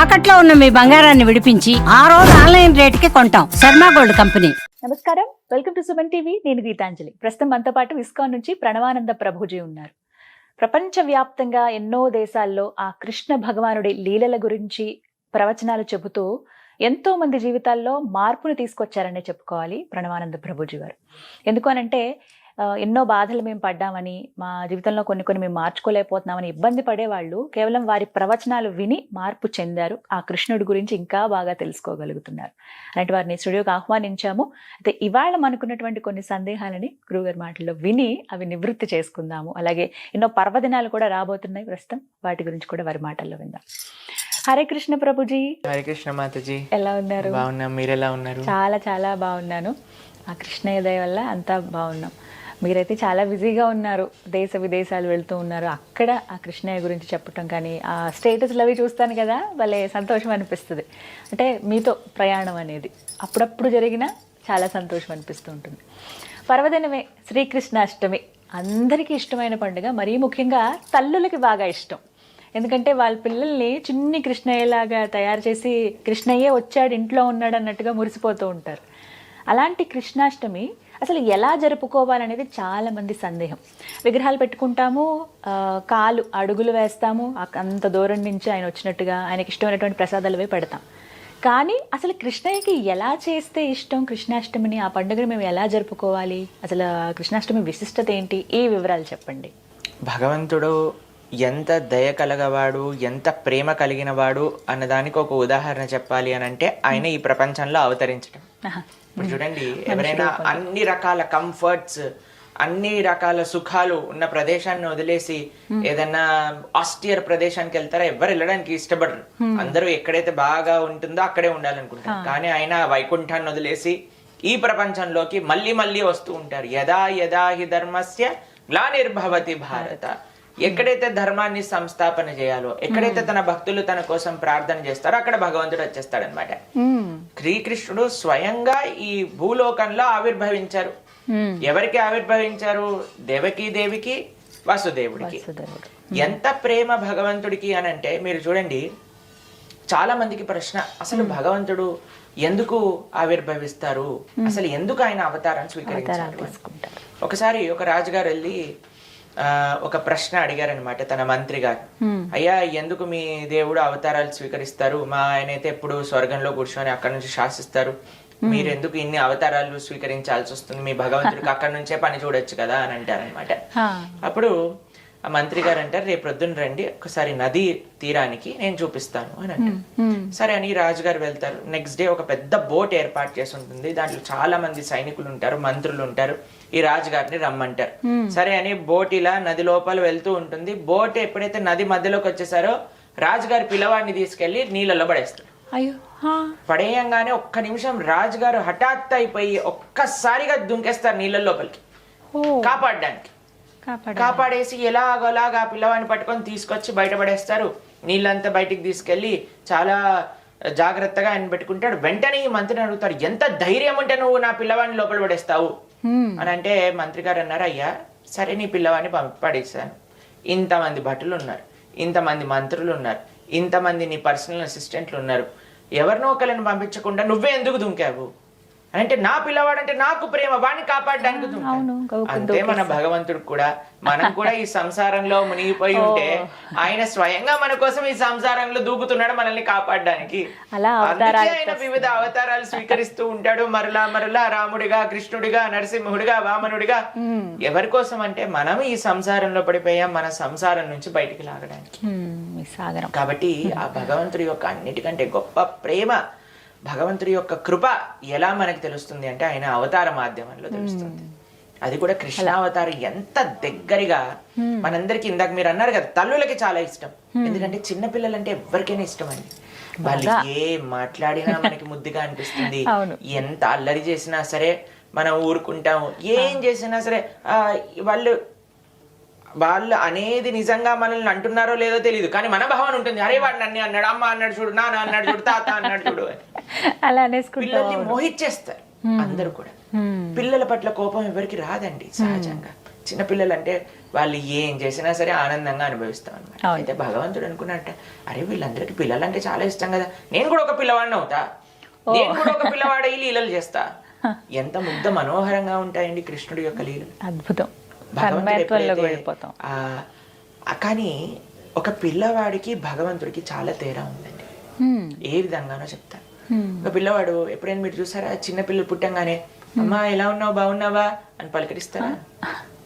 తాకట్లో ఉన్న మీ బంగారాన్ని విడిపించి ఆ రోజు ఆన్లైన్ రేటుకి కొంటాం. Sharma gold company. నమస్కారం, వెల్కమ్ టు సుమన్ టీవీ. నేను గీతాంజలి. ప్రస్తుతం మనతో పాటు ఇస్కాన్ నుంచి ప్రణవానంద ప్రభుజీ ఉన్నారు. ప్రపంచవ్యాప్తంగా ఎన్నో దేశాల్లో ఆ కృష్ణ భగవానుడి లీలల గురించి ప్రవచనాలు చెబుతూ ఎంతో మంది జీవితాల్లో మార్పును తీసుకొచ్చారనే చెప్పుకోవాలి ప్రణవానంద ప్రభుజీ గారు. ఎందుకు అనంటే ఎన్నో బాధలు మేము పడ్డామని, మా జీవితంలో కొన్ని మేము మార్చుకోలేకపోతున్నామని ఇబ్బంది పడేవాళ్ళు కేవలం వారి ప్రవచనాలు విని మార్పు చెందారు. ఆ కృష్ణుడి గురించి ఇంకా బాగా తెలుసుకోగలుగుతున్నారు. అలాంటి వారిని స్టూడియోకి ఆహ్వానించాము. అయితే ఇవాళ మనకున్నటువంటి కొన్ని సందేహాలని గురువుగారి మాటల్లో విని అవి నివృత్తి చేసుకుందాము. అలాగే ఎన్నో పర్వదినాలు కూడా రాబోతున్నాయి ప్రస్తుతం, వాటి గురించి కూడా వారి మాటల్లో విందాం. హరే కృష్ణ ప్రభుజీ. హరే కృష్ణ మాతాజీ. ఎలా ఉన్నారు? బాగున్నాం, మీరు ఎలా ఉన్నారు? చాలా చాలా బాగున్నాను. ఆ కృష్ణయ్య దయ వల్ల అంతా బాగున్నాం. మీరైతే చాలా బిజీగా ఉన్నారు, దేశ విదేశాలు వెళ్తూ ఉన్నారు. అక్కడ ఆ కృష్ణయ్య గురించి చెప్పటం కానీ, ఆ స్టేటస్లు అవి చూస్తాను కదా, భలే సంతోషం అనిపిస్తుంది. అంటే మీతో ప్రయాణం అనేది అప్పుడప్పుడు జరిగినా చాలా సంతోషం అనిపిస్తూ ఉంటుంది. పర్వదినమే శ్రీకృష్ణాష్టమి, అందరికీ ఇష్టమైన పండుగ. మరీ ముఖ్యంగా తల్లులకి బాగా ఇష్టం. ఎందుకంటే వాళ్ళ పిల్లల్ని చిన్ని కృష్ణయ్యలాగా తయారు చేసి కృష్ణయ్యే వచ్చాడు, ఇంట్లో ఉన్నాడు అన్నట్టుగా మురిసిపోతూ ఉంటారు. అలాంటి కృష్ణాష్టమి అసలు ఎలా జరుపుకోవాలనేది చాలా మంది సందేహం. విగ్రహాలు పెట్టుకుంటాము, కాలు అడుగులు వేస్తాము, అంత దూరం నుంచి ఆయన వచ్చినట్టుగా ఆయనకి ఇష్టమైనటువంటి ప్రసాదాలు పెడతాం. కానీ అసలు కృష్ణయ్యకి ఎలా చేస్తే ఇష్టం కృష్ణాష్టమిని, ఆ పండుగను మేము ఎలా జరుపుకోవాలి, అసలు కృష్ణాష్టమి విశిష్టత ఏంటి, ఈ వివరాలు చెప్పండి. భగవంతుడు ఎంత దయ కలగవాడు, ఎంత ప్రేమ కలిగిన వాడు అన్నదానికి ఒక ఉదాహరణ చెప్పాలి అని అంటే ఆయన ఈ ప్రపంచంలో అవతరించడం. ఇప్పుడు చూడండి, ఎవరైనా అన్ని రకాల కంఫర్ట్స్, అన్ని రకాల సుఖాలు ఉన్న ప్రదేశాన్ని వదిలేసి ఏదన్నా ఆస్టియర్ ప్రదేశానికి వెళ్తారా? ఎవరు వెళ్ళడానికి ఇష్టపడరు. అందరూ ఎక్కడైతే బాగా ఉంటుందో అక్కడే ఉండాలనుకుంటారు. కానీ ఆయన వైకుంఠాన్ని వదిలేసి ఈ ప్రపంచంలోకి మళ్ళీ మళ్ళీ వస్తూ ఉంటారు. యదా యదా హి ధర్మస్య గ్లానిర్భవతి భారత. ఎక్కడైతే ధర్మాన్ని సంస్థాపన చేయాలో, ఎక్కడైతే తన భక్తులు తన కోసం ప్రార్థన చేస్తారో అక్కడ భగవంతుడు వచ్చేస్తాడనమాట. శ్రీకృష్ణుడు స్వయంగా ఈ భూలోకంలో ఆవిర్భవించారు. ఎవరికి ఆవిర్భవించారు? దేవకీ దేవికి, వసుదేవుడికి. ఎంత ప్రేమ భగవంతుడికి అని అంటే, మీరు చూడండి, చాలా మందికి ప్రశ్న, అసలు భగవంతుడు ఎందుకు ఆవిర్భవిస్తారు, అసలు ఎందుకు ఆయన అవతారాన్ని స్వీకరించారు? ఒకసారి ఒక రాజుగారు వెళ్ళి ఒక ప్రశ్న అడిగారనమాట తన మంత్రి గారు. అయ్యా, ఎందుకు మీ దేవుడు అవతారాలు స్వీకరిస్తారు? మా ఆయన అయితే ఎప్పుడు స్వర్గంలో కూర్చొని అక్కడ నుంచి శాసిస్తారు, మీరెందుకు ఇన్ని అవతారాలు స్వీకరించాల్సి వస్తుంది? మీ భగవంతుడికి అక్కడ నుంచే పని చూడొచ్చు కదా అని అంటారనమాట. అప్పుడు ఆ మంత్రి గారు అంటారు, రేపు ప్రొద్దున రండి, ఒకసారి నది తీరానికి నేను చూపిస్తాను అని అంటారు. సరే అని రాజుగారు వెళ్తారు. నెక్స్ట్ డే ఒక పెద్ద బోట్ ఏర్పాటు చేసి ఉంటుంది. దాంట్లో చాలా మంది సైనికులు ఉంటారు, మంత్రులు ఉంటారు. ఈ రాజుగారిని రమ్మంటారు. సరే అని బోట్ ఇలా నది లోపల వెళ్తూ ఉంటుంది. బోట్ ఎప్పుడైతే నది మధ్యలోకి వచ్చేసారో రాజుగారి పిల్లవాడిని తీసుకెళ్లి నీళ్ళలో పడేస్తారు. పడేయంగానే ఒక్క నిమిషం రాజుగారు హఠాత్ అయిపోయి ఒక్కసారిగా దుంకేస్తారు నీళ్ళ లోపలికి కాపాడడానికి. కాపాడేసి ఎలాగోలాగా పిల్లవాడిని పట్టుకొని తీసుకొచ్చి బయటపడేస్తారు. నీళ్ళంతా బయటికి తీసుకెళ్లి చాలా జాగ్రత్తగా ఆయన పెట్టుకుంటాడు. వెంటనే ఈ మంత్రిని అడుగుతారు, ఎంత ధైర్యం ఉంటే నువ్వు నా పిల్లవాడిని లోపల పడేస్తావు అని అంటే, మంత్రి గారు అన్నారు, అయ్యా సరే నీ పిల్లవాడిని పడేస్తాను, ఇంతమంది భటులు ఉన్నారు, ఇంతమంది మంత్రులు ఉన్నారు, ఇంతమంది నీ పర్సనల్ అసిస్టెంట్లు ఉన్నారు, ఎవరినో ఒకరిని పంపించకుండా నువ్వే ఎందుకు దుంకావు అంటే, నా పిల్లవాడు అంటే నాకు ప్రేమ, వాడిని కాపాడడానికి దుంకావు. అంతే మన భగవంతుడు కూడా. మనం కూడా ఈ సంసారంలో మునిగిపోయి ఉంటే ఆయన స్వయంగా మన కోసం ఈ సంసారంలో దూకుతున్నాడు మనల్ని కాపాడడానికి. అందుకే ఆయన వివిధ అవతారాలు స్వీకరిస్తూ ఉంటాడు. మరలా మరలా రాముడిగా, కృష్ణుడిగా, నరసింహుడిగా, వామనుడిగా. ఎవరి కోసం అంటే మనం ఈ సంసారంలో పడిపోయాం, మన సంసారం నుంచి బయటికి లాగడానికి. కాబట్టి ఆ భగవంతుడి యొక్క అన్నిటికంటే గొప్ప ప్రేమ, భగవంతుడి యొక్క కృప ఎలా మనకి తెలుస్తుంది అంటే ఆయన అవతార మాధ్యమంలో తెలుస్తుంది. అది కూడా కృష్ణావతారం ఎంత దగ్గరగా మనందరికి. ఇందాక మీరు అన్నారు కదా, తల్లులకి చాలా ఇష్టం. ఎందుకంటే చిన్న పిల్లలంటే ఎవరికైనా ఇష్టం అండి. వాళ్ళు ఏం మాట్లాడినా మనకి ముద్దుగా అనిపిస్తుంది. ఎంత అల్లరి చేసినా సరే మనం ఊరుకుంటాము. ఏం చేసినా సరే వాళ్ళు అనేది నిజంగా మనల్ని అంటున్నారో లేదో తెలియదు, కానీ మన భావన ఉంటుంది, అరే వాడు నన్ను అన్నాడు, అమ్మ అన్నాడు చూడు, నాన్న అన్నాడు చూడు, తాత అన్నాడు చూడు అని. పిల్లల్ని మోహిచ్చేస్తారు అందరూ కూడా. పిల్లల పట్ల కోపం ఎవరికి రాదండి సహజంగా. చిన్నపిల్లలు అంటే వాళ్ళు ఏం చేసినా సరే ఆనందంగా అనుభవిస్తాం అనమాట. అవును. అయితే భగవంతుడు అనుకున్నట్ట, అరే వీళ్ళందరికీ పిల్లలంటే చాలా ఇష్టం కదా, నేను కూడా ఒక పిల్లవాడిని అవుతా, నేను కూడా ఒక పిల్లవాడై లీలలు చేస్తా. ఎంత ముగ్ధ మనోహరంగా ఉంటాయండి కృష్ణుడి యొక్క లీలలు. అద్భుతం. భగవంతుడు తన్మయత్వంలోకి ఎప్పుడైతే వెళ్ళిపోతాం. కానీ ఒక పిల్లవాడికి భగవంతుడికి చాలా తేడా ఉందండి. ఏ విధంగానో చెప్తాను. ఒక పిల్లవాడు ఎప్పుడైనా మీరు చూసారా, చిన్న పిల్లలు పుట్టంగానే అమ్మా ఎలా ఉన్నావు బాగున్నావా అని పలకరిస్తారా?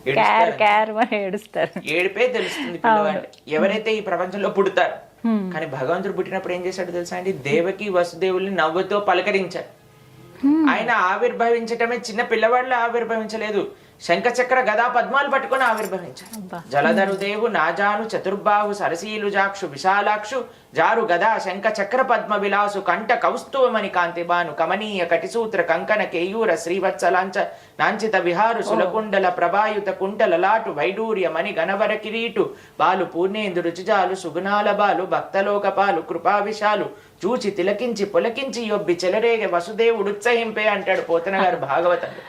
ఏడుస్తారు. ఏడిపే తెలుస్తుంది పిల్లవాడు. ఎవరైతే ఈ ప్రపంచంలో పుడతారు. కానీ భగవంతుడు పుట్టినప్పుడు ఏం చేశాడు తెలుసా అండి? దేవకి వసుదేవుల్ని నవ్వుతో పలకరించాడు. ఆయన ఆవిర్భవించటమే చిన్న పిల్లవాడిలో ఆవిర్భవించలేదు, శంఖ చక్ర గదా పద్మాలు పట్టుకొని ఆవిర్భవించారు. జలధరుదేవు నాజాను చతుర్బాహు సరసీలు జాక్షు విశాలాక్షు జారు గదా శంఖ చక్ర పద్మ విలాసు కంఠ కౌస్తువమణి కాంతిబాను కమనీయ కటిసూత్ర కంకణ కేయూర శ్రీవత్సలాంచ నాంచిత విహారు సులకుండల ప్రభాయుత కుంటల లాటు వైడూర్య మణి గణవర కిరీటు బాలు పూర్ణేందు రుచిజాలు సుగుణాల బాలు భక్తలోకపాలు కృపా విశాలు చూచి తిలకించి పులకించి యొబ్బి చెలరేగ వసుదేవుడు ఉత్సహింపే అంటాడు పోతన గారు భాగవతంలో.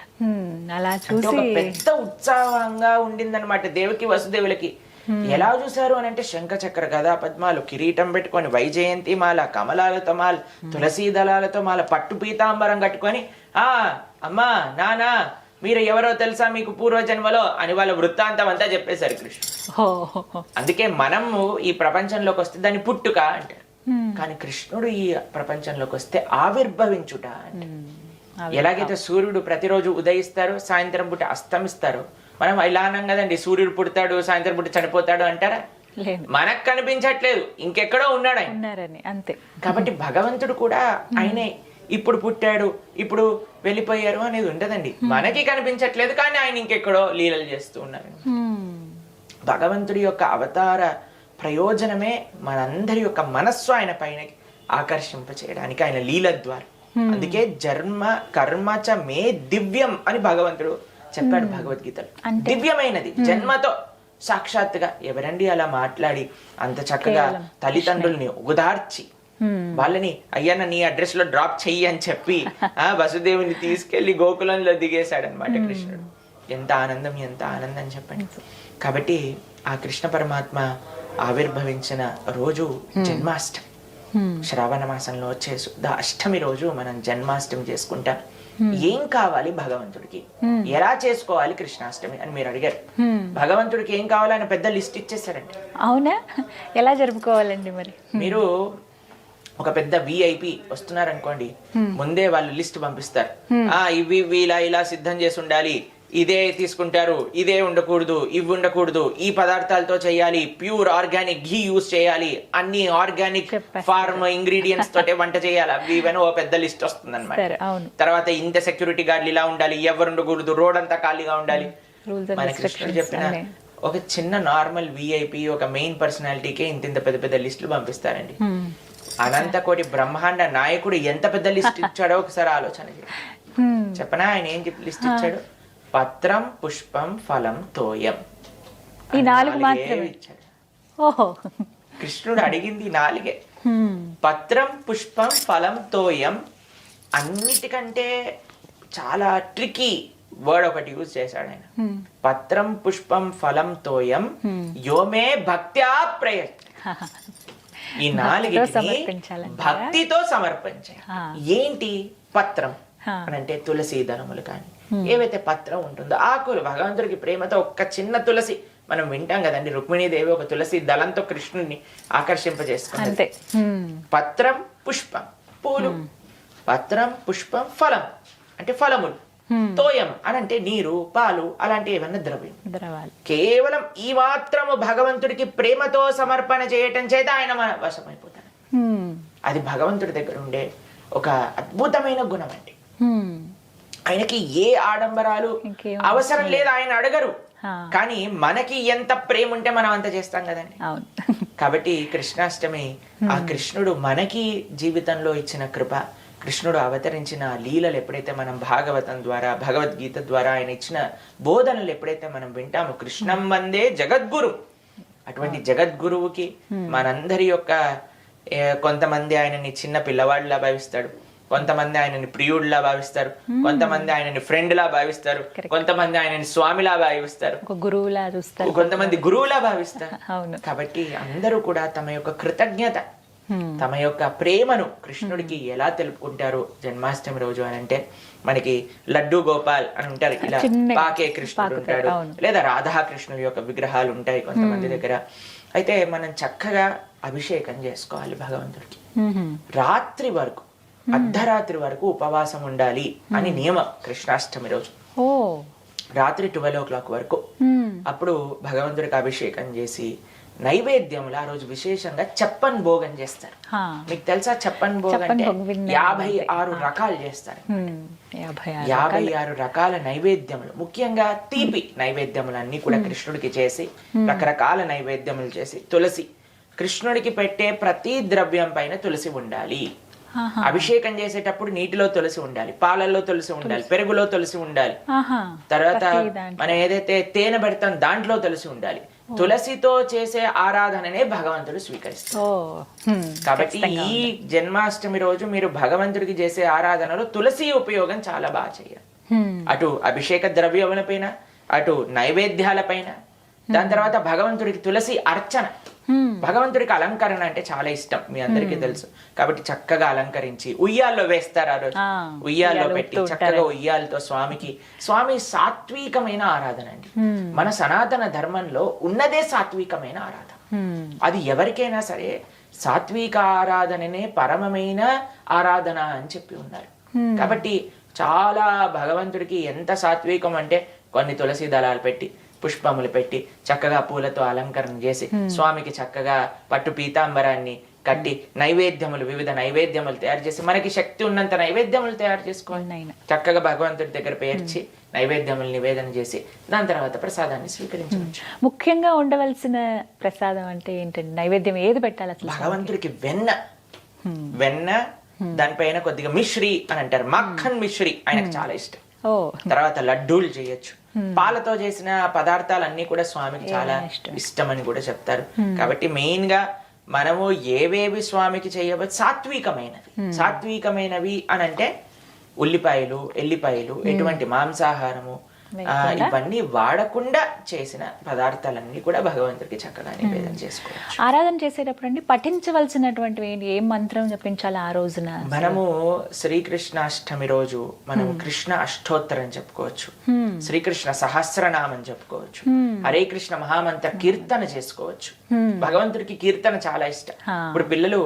అలా అంటే చూసి ఒక పెద్ద ఉత్సాహంగా ఉండిందనమాట దేవకి వసుదేవులకి. ఎలా చూసారు అని అంటే శంఖ చక్ర గదా పద్మాలు, కిరీటం పెట్టుకొని, వైజయంతి మాల, కమలాలతో మాల, తులసీ దళాలతో మాల, పట్టు పీతాంబరం కట్టుకొని, అమ్మా నానా మీరు ఎవరో తెలుసా మీకు పూర్వజన్మలో అని వాళ్ళ వృత్తాంతం అంతా చెప్పేశారు కృష్ణుడు. అందుకే మనము ఈ ప్రపంచంలోకి వస్తే దాన్ని పుట్టుక అంటారు. కానీ కృష్ణుడు ఈ ప్రపంచంలోకి వస్తే ఆవిర్భవించుట అంటే. ఎలాగైతే సూర్యుడు ప్రతిరోజు ఉదయిస్తారు, సాయంత్రం పూట అస్తమిస్తారు, మనం ఇలా అన్నాం కదండి, సూర్యుడు పుడతాడు సాయంత్రం పూట చనిపోతాడు అంటారా? మనకు కనిపించట్లేదు, ఇంకెక్కడో ఉన్నాడు ఆయన. అంతే. కాబట్టి భగవంతుడు కూడా ఆయనే ఇప్పుడు పుట్టాడు ఇప్పుడు వెళ్ళిపోయారు అనేది ఉండదండి. మనకి కనిపించట్లేదు కానీ ఆయన ఇంకెక్కడో లీలలు చేస్తూ ఉన్నారు. భగవంతుడి యొక్క అవతార ప్రయోజనమే మనందరి యొక్క మనస్సు ఆయన పైన ఆకర్షింప చేయడానికి, ఆయన లీల ద్వారా. అందుకే జన్మ కర్మ చ మే దివ్యం అని భగవంతుడు చెప్పాడు భగవద్గీతలో. దివ్యమైనది, జన్మతో సాక్షాత్తుగా. ఎవరండి అలా మాట్లాడి అంత చక్కగా తల్లిదండ్రుల్ని ఉదార్చి వాళ్ళని అయ్యన్న నీ అడ్రస్ లో డ్రాప్ చెయ్యి అని చెప్పి వసుదేవుని తీసుకెళ్లి గోకులంలో దిగేశాడు అనమాట కృష్ణుడు. ఎంత ఆనందం, ఎంత ఆనందం చెప్పండి. కాబట్టి ఆ కృష్ణ పరమాత్మ ఆవిర్భవించిన రోజు జన్మాష్టమి. శ్రావణ మాసంలో వచ్చే శుద్ధ అష్టమి రోజు మనం జన్మాష్టమి చేసుకుంటాం. ఏం కావాలి భగవంతుడికి, ఎలా చేసుకోవాలి కృష్ణాష్టమి అని మీరు అడిగారు. భగవంతుడికి ఏం కావాలని పెద్ద లిస్ట్ ఇచ్చేసారండి. అవునా? ఎలా జరుపుకోవాలండి మరి? మీరు ఒక పెద్ద విఐపి వస్తున్నారు అనుకోండి, ముందే వాళ్ళు లిస్ట్ పంపిస్తారు. ఇవి ఇలా ఇలా సిద్ధం చేసి ఉండాలి, ఇదే తీసుకుంటారు, ఇదే ఉండకూడదు, ఇవి ఉండకూడదు, ఈ పదార్థాలతో చేయాలి, ప్యూర్ ఆర్గానిక్ ఘీ యూజ్ చేయాలి, అన్ని ఆర్గానిక్ ఫార్మ్ ఇంగ్రీడియంట్స్ తోటే వంట చేయాలి, అవి ఇవన్నీ ఓ పెద్ద లిస్ట్ వస్తుంది అనమాట. తర్వాత ఇంత సెక్యూరిటీ గార్డులు ఇలా ఉండాలి, ఎవరు ఉండకూడదు, రోడ్ అంతా ఖాళీగా ఉండాలి. మన కృష్ణుడు చెప్పిన ఒక చిన్న నార్మల్ విఐపి, ఒక మెయిన్ పర్సనాలిటీకే ఇంత పెద్ద పెద్ద లిస్టులు పంపిస్తారండి. అనంతకోటి బ్రహ్మాండ నాయకుడు ఎంత పెద్ద లిస్ట్ ఇచ్చాడో ఒకసారి ఆలోచన చేయండి. చెప్పనా ఆయన ఏం లిస్ట్ ఇచ్చాడు? పత్రం పుష్పం ఫలం తోయం, ఈ 4 మాత్రమే ఇచ్చాడు. ఓహో, కృష్ణుడు అడిగింది 4. పత్రం పుష్పం ఫలం తోయం. అన్నిటికంటే చాలా ట్రికీ వర్డ్ ఒకటి యూజ్ చేశాడు ఆయన. పత్రం పుష్పం ఫలం తోయం యోమే భక్త్యా ప్రయత్. ఈ 4 భక్తితో సమర్పించాలి. ఏంటి పత్రం అని అంటే తులసి దళములు కానీ ఏవైతే పత్రం ఉంటుందో ఆకులు, భగవంతుడికి ప్రేమతో ఒక్క చిన్న తులసి మనం వింటాం కదండి, రుక్మిణీదేవి ఒక తులసి దళంతో కృష్ణుడిని ఆకర్షింపజేసుకుంది. పత్రం పుష్పం పూలు, పత్రం పుష్పం ఫలం అంటే ఫలములు, తోయం అని అంటే నీరు పాలు అలాంటి ఏమన్నా ద్రవ్యాలు. కేవలం ఈ మాత్రము భగవంతుడికి ప్రేమతో సమర్పణ చేయటం చేత ఆయన మన వశమైపోతాడు. అది భగవంతుడి దగ్గర ఉండే ఒక అద్భుతమైన గుణం అండి. ఆయనకి ఏ ఆడంబరాలు అవసరం లేదు, ఆయన అడగరు. కానీ మనకి ఎంత ప్రేమ ఉంటే మనం అంత చేస్తాం కదండి. కాబట్టి కృష్ణాష్టమి ఆ కృష్ణుడు మనకి జీవితంలో ఇచ్చిన కృప, కృష్ణుడు అవతరించిన లీలలు ఎప్పుడైతే మనం భాగవతం ద్వారా భగవద్గీత ద్వారా ఆయన ఇచ్చిన బోధనలు ఎప్పుడైతే మనం వింటామో, కృష్ణం వందే జగద్గురు, అటువంటి జగద్గురువుకి మనందరి యొక్క కొంతమంది ఆయనని చిన్న పిల్లవాడిలా భావిస్తాడు, కొంతమంది ఆయనని ప్రియుడిలా భావిస్తారు, కొంతమంది ఆయనని ఫ్రెండ్ లా భావిస్తారు, కొంతమంది ఆయనని స్వామిలా భావిస్తారు, ఒక గురువులా చూస్తారు, కొంతమంది గురువులా భావిస్తారు. అవును. కాబట్టి అందరూ కూడా తమ యొక్క కృతజ్ఞత, తమ యొక్క ప్రేమను కృష్ణుడికి ఎలా తెలుపుకుంటారు జన్మాష్టమి రోజు అని అంటే, మనకి లడ్డు గోపాల్ అని ఉంటారు, ఇలా పాకే కృష్ణుడు ఉంటాడు, లేదా రాధాకృష్ణుడి యొక్క విగ్రహాలు ఉంటాయి కొంతమంది దగ్గర. అయితే మనం చక్కగా అభిషేకం చేసుకోవాలి భగవంతుడికి. రాత్రి వరకు, అర్ధరాత్రి వరకు ఉపవాసం ఉండాలి అని నియమం కృష్ణాష్టమి రోజు. రాత్రి 12 o'clock వరకు. అప్పుడు భగవంతుడికి అభిషేకం చేసి నైవేద్యంలో ఆ రోజు విశేషంగా చెప్పన్ భోగం చేస్తారు. మీకు తెలుసా చెప్పన్ భోగం అంటే 56 రకాలు చేస్తారు. 56 రకాల నైవేద్యములు, ముఖ్యంగా తీపి నైవేద్యములు అన్ని కూడా కృష్ణుడికి చేసి, రకరకాల నైవేద్యములు చేసి, తులసి, కృష్ణుడికి పెట్టే ప్రతి ద్రవ్యం పైన తులసి ఉండాలి. అభిషేకం చేసేటప్పుడు నీటిలో తులసి ఉండాలి, పాలల్లో తులసి ఉండాలి, పెరుగులో తులసి ఉండాలి, తర్వాత మనం ఏదైతే తేనె పెడతాం దాంట్లో తులసి ఉండాలి. తులసితో చేసే ఆరాధననే భగవంతుడు స్వీకరిస్తాడు. కాబట్టి ఈ జన్మాష్టమి రోజు మీరు భగవంతుడికి చేసే ఆరాధనలో తులసి ఉపయోగం చాలా బాగా చేయాలి. అటు అభిషేక ద్రవ్యముల పైన, అటు నైవేద్యాల పైన, దాని తర్వాత భగవంతుడికి తులసి అర్చన. భగవంతుడికి అలంకరణ అంటే చాలా ఇష్టం, మీ అందరికీ తెలుసు. కాబట్టి చక్కగా అలంకరించి ఉయ్యాల్లో వేస్తారు ఆ రోజు. ఉయ్యాల్లో పెట్టి చక్కగా ఉయ్యాలతో స్వామి సాత్వికమైన ఆరాధన అండి. మన సనాతన ధర్మంలో ఉన్నదే సాత్వికమైన ఆరాధన. అది ఎవరికైనా సరే సాత్విక ఆరాధననే పరమమైన ఆరాధన అని చెప్పి ఉన్నారు. కాబట్టి చాలా భగవంతుడికి ఎంత సాత్వికం అంటే, కొన్ని తులసి దళాలు పెట్టి, పుష్పములు పెట్టి, చక్కగా పూలతో అలంకరణ చేసి, స్వామికి చక్కగా పట్టు పీతాంబరాన్ని కట్టి, నైవేద్యములు, వివిధ నైవేద్యములు తయారు చేసి, మనకి శక్తి ఉన్నంత నైవేద్యములు తయారు చేసుకోండి. చక్కగా భగవంతుడి దగ్గర పేర్చి నైవేద్యములు నివేదన చేసి, దాని తర్వాత ప్రసాదాన్ని స్వీకరించవచ్చు. ముఖ్యంగా ఉండవలసిన ప్రసాదం అంటే ఏంటండి? నైవేద్యం ఏది పెట్టాలి అసలు? భగవంతుడికి వెన్న, దానిపైన కొద్దిగా మిశ్రీ అని అంటారు, మక్కన్ మిశ్రీ ఆయనకు చాలా ఇష్టం. తర్వాత లడ్డూలు చేయొచ్చు. పాలతో చేసిన పదార్థాలన్నీ కూడా స్వామికి చాలా ఇష్టం అని కూడా చెప్తారు. కాబట్టి మెయిన్ గా మనము ఏవేవి స్వామికి చేయవచ్చు సాత్వికమైనవి అని అంటే, ఉల్లిపాయలు, ఎల్లిపాయలు, ఎటువంటి మాంసాహారము ఇవన్నీ వాడకుండా చేసిన పదార్థాలన్నీ కూడా భగవంతుడికి చక్కగా నివేదన చేసుకోవచ్చు. ఆరాధన చేసేటప్పుడు అండి పఠించవలసినటువంటి ఏం మంత్రం జపించాలి ఆ రోజున? మనము శ్రీకృష్ణాష్టమి రోజు మనం కృష్ణ అష్టోత్తరం చెప్పుకోవచ్చు, శ్రీకృష్ణ సహస్రనామం చెప్పుకోవచ్చు, హరే కృష్ణ మహామంత్ర కీర్తన చేసుకోవచ్చు. భగవంతుడికి కీర్తన చాలా ఇష్టం. ఇప్పుడు పిల్లలు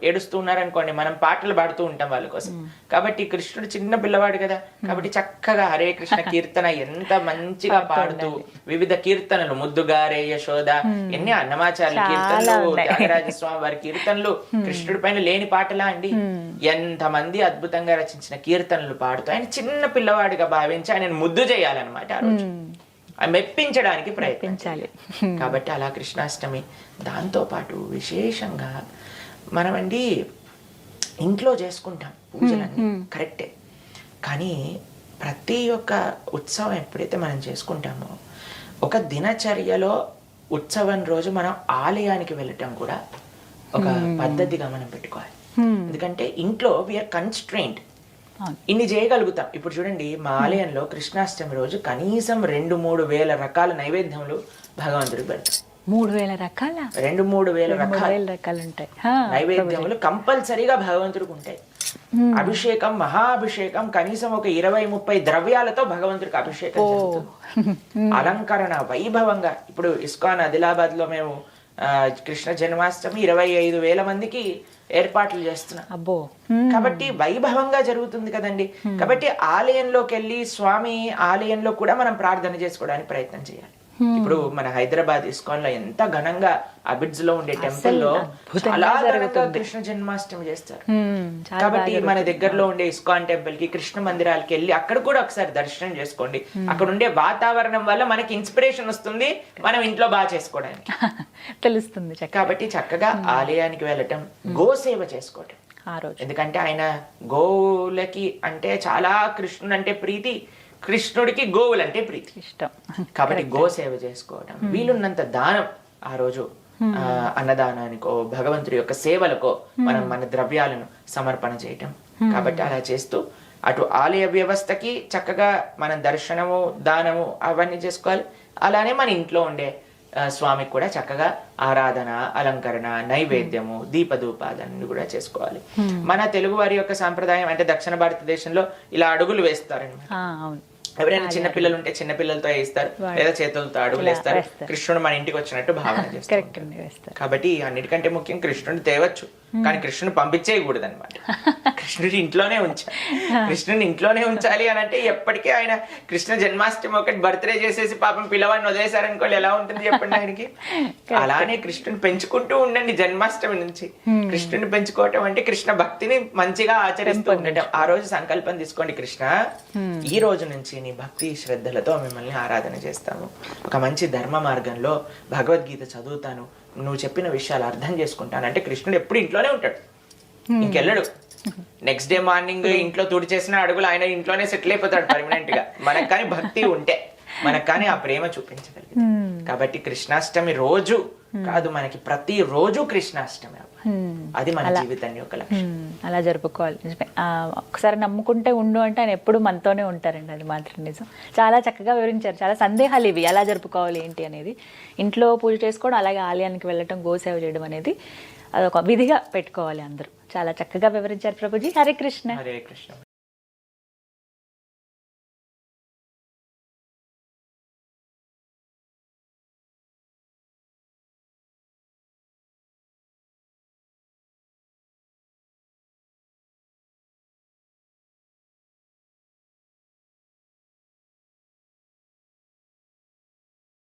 ఏడుస్తూ ఉన్నారనుకోండి, మనం పాటలు పాడుతూ ఉంటాం వాళ్ళ కోసం. కాబట్టి కృష్ణుడు చిన్న పిల్లవాడు కదా, కాబట్టి చక్కగా హరే కృష్ణ కీర్తన ఎంత మంచిగా పాడుతూ, వివిధ కీర్తనలు, ముద్దుగారే యశోద, ఎన్ని అన్నమాచార్య కీర్తనలు, త్యాగరాజ స్వామి వారి కీర్తనలు, కృష్ణుడి పైన లేని పాటలా అండి. ఎంతమంది అద్భుతంగా రచించిన కీర్తనలు పాడుతూ ఆయన చిన్న పిల్లవాడిగా భావించి ఆయన ముద్దు చేయాలన్నమాట ఆ రోజు, మెప్పించడానికి ప్రయత్నించాలి. కాబట్టి అలా కృష్ణాష్టమి. దాంతో పాటు విశేషంగా మనమండి ఇంట్లో చేసుకుంటాం పూజలన్నీ, కరెక్టే. కానీ ప్రతి ఒక్క ఉత్సవం ఎప్పుడైతే మనం చేసుకుంటామో, ఒక దినచర్యలో ఉత్సవం రోజు మనం ఆలయానికి వెళ్ళటం కూడా ఒక పద్ధతిగా మనం పెట్టుకోవాలి. ఎందుకంటే ఇంట్లో వీఆర్ కన్స్ట్రెయింట్, ఇన్ని చేయగలుగుతాం. ఇప్పుడు చూడండి, మా ఆలయంలో కృష్ణాష్టమి రోజు కనీసం 2-3 వేల రకాల నైవేద్యములు భగవంతుడికి పెడతాం. 3,000 రకాల 2-3 వేల రకాలు ఉంటాయి నైవేద్యములు కంపల్సరీగా భగవంతుడికి ఉంటాయి. అభిషేకం, మహాభిషేకం, కనీసం ఒక 20-30 ద్రవ్యాలతో భగవంతుడికి అభిషేకం జరుగుతుంది. అలంకరణ వైభవంగా. ఇప్పుడు ఇస్కాన్ ఆదిలాబాద్ లో మేము కృష్ణ జన్మాష్టమి 25,000 మందికి ఏర్పాట్లు చేస్తున్నాం. అబ్బో. కాబట్టి వైభవంగా జరుగుతుంది కదండి. కాబట్టి ఆలయంలోకి వెళ్ళి స్వామి ఆలయంలో కూడా మనం ప్రార్థన చేసుకోవడానికి ప్రయత్నం చేయాలి. ఇప్పుడు మన హైదరాబాద్ ఇస్కాన్ లో ఎంత ఘనంగా అబిడ్స్ లో ఉండే టెంపుల్ లో చాలా ఘనంగా కృష్ణ జన్మాష్టమి చేస్తారు. కాబట్టి మన దగ్గరలో ఉండే ఇస్కాన్ టెంపుల్ కి, కృష్ణ మందిరాలకి వెళ్ళి అక్కడ కూడా ఒకసారి దర్శనం చేసుకోండి. అక్కడ ఉండే వాతావరణం వల్ల మనకి ఇన్స్పిరేషన్ వస్తుంది మనం ఇంట్లో బాగా చేసుకోవడానికి తెలుస్తుంది. కాబట్టి చక్కగా ఆలయానికి వెళ్ళటం, గోసేవ చేసుకోవటం ఆ రోజు. ఎందుకంటే ఆయన గోవులకి అంటే చాలా, కృష్ణుడు అంటే ప్రీతి, కృష్ణుడికి గోవులంటే ప్రీతి, ఇష్టం. కాబట్టి గోసేవ చేసుకోవటం, వీలున్నంత దానం ఆ రోజు అన్నదానానికో భగవంతుడి యొక్క సేవలకో మనం మన ద్రవ్యాలను సమర్పణ చేయటం. కాబట్టి అలా చేస్తూ అటు ఆలయ వ్యవస్థకి చక్కగా మనం దర్శనము దానము అవన్నీ చేసుకోవాలి. అలానే మన ఇంట్లో ఉండే స్వామికి కూడా చక్కగా ఆరాధన, అలంకరణ, నైవేద్యము, దీపధూపాదన్ని కూడా చేసుకోవాలి. మన తెలుగు వారి యొక్క సాంప్రదాయం అంటే దక్షిణ భారతదేశంలో ఇలా అడుగులు వేస్తారనమాట. అవును. ఎవరైనా చిన్న పిల్లలు ఉంటే చిన్న పిల్లలతో వేస్తారు, లేదా చేతులతో అడుగులు వేస్తారు. కృష్ణుడు మన ఇంటికి వచ్చినట్టు భావన చేస్తారు. కాబట్టి అన్నిటికంటే ముఖ్యం కృష్ణుడిని తేవచ్చు, కానీ కృష్ణుని పంపించేయకూడదు అనమాట. కృష్ణుడి ఇంట్లోనే ఉంచాలి. కృష్ణుని ఇంట్లోనే ఉంచాలి అని అంటే ఎప్పటికీ ఆయన కృష్ణ జన్మాష్టమి ఒకటి బర్త్డే చేసేసి పాపం పిల్లవాడిని వదిలేశారనుకోవాలి, ఎలా ఉంటుంది చెప్పండి ఆయనకి. అలానే కృష్ణుని పెంచుకుంటూ ఉండండి జన్మాష్టమి నుంచి. కృష్ణుని పెంచుకోవటం అంటే కృష్ణ భక్తిని మంచిగా ఆచరిస్తూ ఉండటం. ఆ రోజు సంకల్పం తీసుకోండి, కృష్ణ ఈ రోజు నుంచి నీ భక్తి శ్రద్ధలతో మిమ్మల్ని ఆరాధన చేస్తాము, ఒక మంచి ధర్మ మార్గంలో భగవద్గీత చదువుతాను, నువ్వు చెప్పిన విషయాలు అర్థం చేసుకుంటాను అంటే కృష్ణుడు ఎప్పుడు ఇంట్లోనే ఉంటాడు, ఇంకెళ్ళడు. నెక్స్ట్ డే మార్నింగ్ ఇంట్లో తుడి చేసిన అడుగులు ఆయన ఇంట్లోనే సెటిల్ అయిపోతాడు పర్మనెంట్ గా. మనకు కానీ భక్తి ఉంటే, మనకు కానీ ఆ ప్రేమ చూపించగలిగింది. కాబట్టి కృష్ణాష్టమి రోజు కాదు, మనకి ప్రతి రోజు కృష్ణాష్టమి, అది మన జీవితం యొక్క లక్ష్యం. అలా జరుపుకోవాలి. నిజమే. ఒకసారి నమ్ముకుంటే ఉండు అంటే ఆయన ఎప్పుడు మనతోనే ఉంటారండి, అది మాత్రం నిజం. చాలా చక్కగా వివరించారు. చాలా సందేహాలు ఇవి, ఎలా జరుపుకోవాలి ఏంటి అనేది. ఇంట్లో పూజ చేసుకోవడం, అలాగే ఆలయానికి వెళ్ళటం, గోసేవ చేయడం అనేది అదొక విధిగా పెట్టుకోవాలి అందరూ. చాలా చక్కగా వివరించారు ప్రభుజీ. హరే కృష్ణ. హరే కృష్ణ.